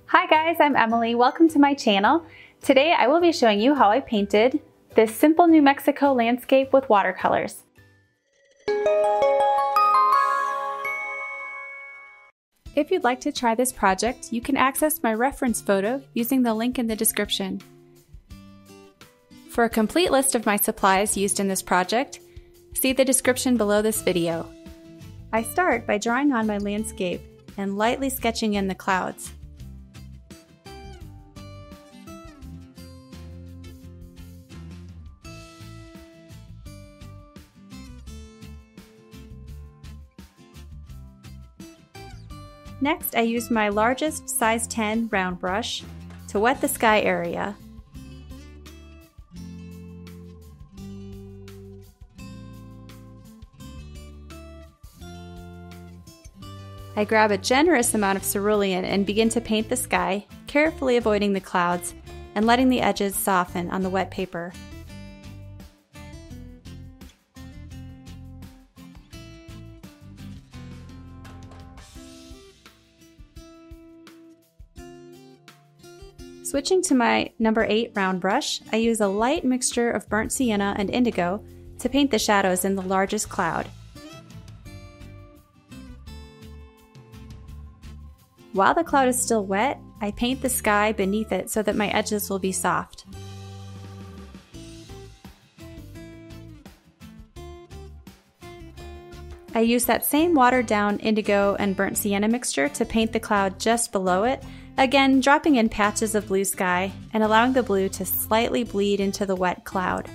Hi guys, I'm Emily. Welcome to my channel. Today I will be showing you how I painted this simple New Mexico landscape with watercolors. If you'd like to try this project, you can access my reference photo using the link in the description. For a complete list of my supplies used in this project, see the description below this video. I start by drawing on my landscape and lightly sketching in the clouds. Next, I use my largest size 10 round brush to wet the sky area. I grab a generous amount of cerulean and begin to paint the sky, carefully avoiding the clouds and letting the edges soften on the wet paper. Switching to my number 8 round brush, I use a light mixture of burnt sienna and indigo to paint the shadows in the largest cloud. While the cloud is still wet, I paint the sky beneath it so that my edges will be soft. I use that same watered down indigo and burnt sienna mixture to paint the cloud just below it, again dropping in patches of blue sky and allowing the blue to slightly bleed into the wet cloud.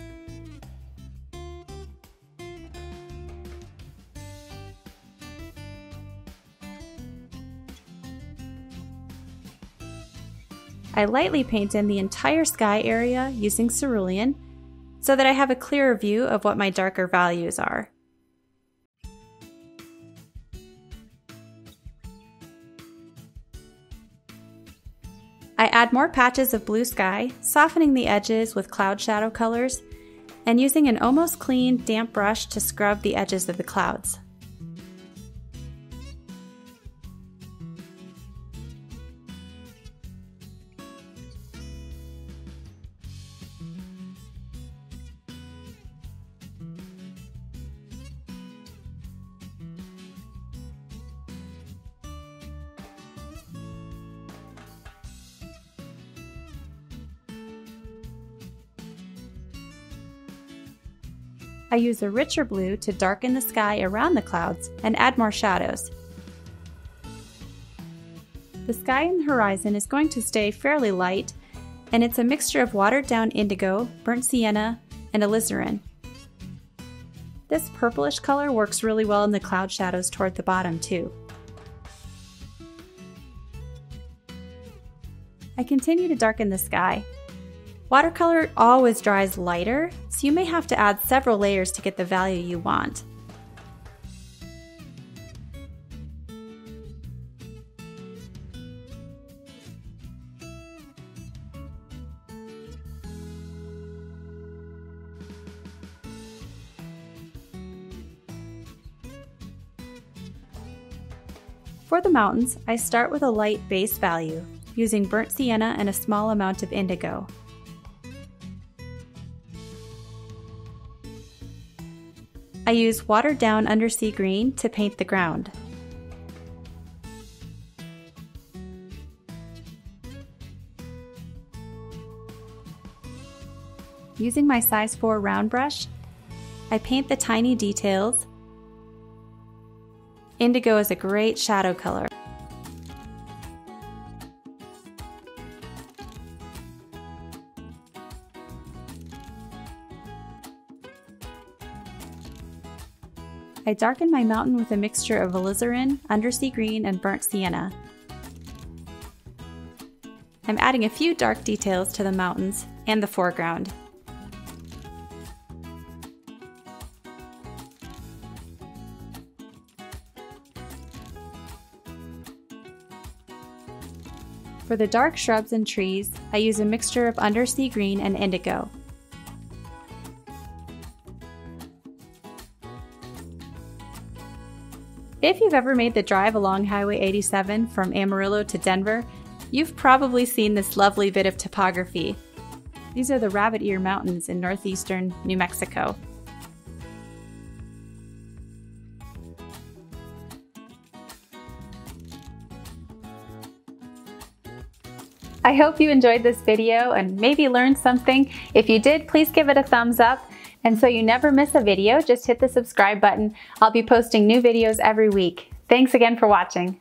I lightly paint in the entire sky area using cerulean so that I have a clearer view of what my darker values are. I add more patches of blue sky, softening the edges with cloud shadow colors, and using an almost clean, damp brush to scrub the edges of the clouds. I use a richer blue to darken the sky around the clouds and add more shadows. The sky and the horizon is going to stay fairly light, and it's a mixture of watered down indigo, burnt sienna, and alizarin. This purplish color works really well in the cloud shadows toward the bottom too. I continue to darken the sky. Watercolor always dries lighter, so you may have to add several layers to get the value you want. For the mountains, I start with a light base value, using burnt sienna and a small amount of indigo. I use watered down undersea green to paint the ground. Using my size 4 round brush, I paint the tiny details. Indigo is a great shadow color. I darken my mountain with a mixture of alizarin, undersea green, and burnt sienna. I'm adding a few dark details to the mountains and the foreground. For the dark shrubs and trees, I use a mixture of undersea green and indigo. If you've ever made the drive along Highway 87 from Amarillo to Denver, You've probably seen this lovely bit of topography. These are the Rabbit Ear Mountains in northeastern New Mexico. I hope you enjoyed this video and maybe learned something. If you did, please give it a thumbs up. And so you never miss a video, just hit the subscribe button. I'll be posting new videos every week. Thanks again for watching.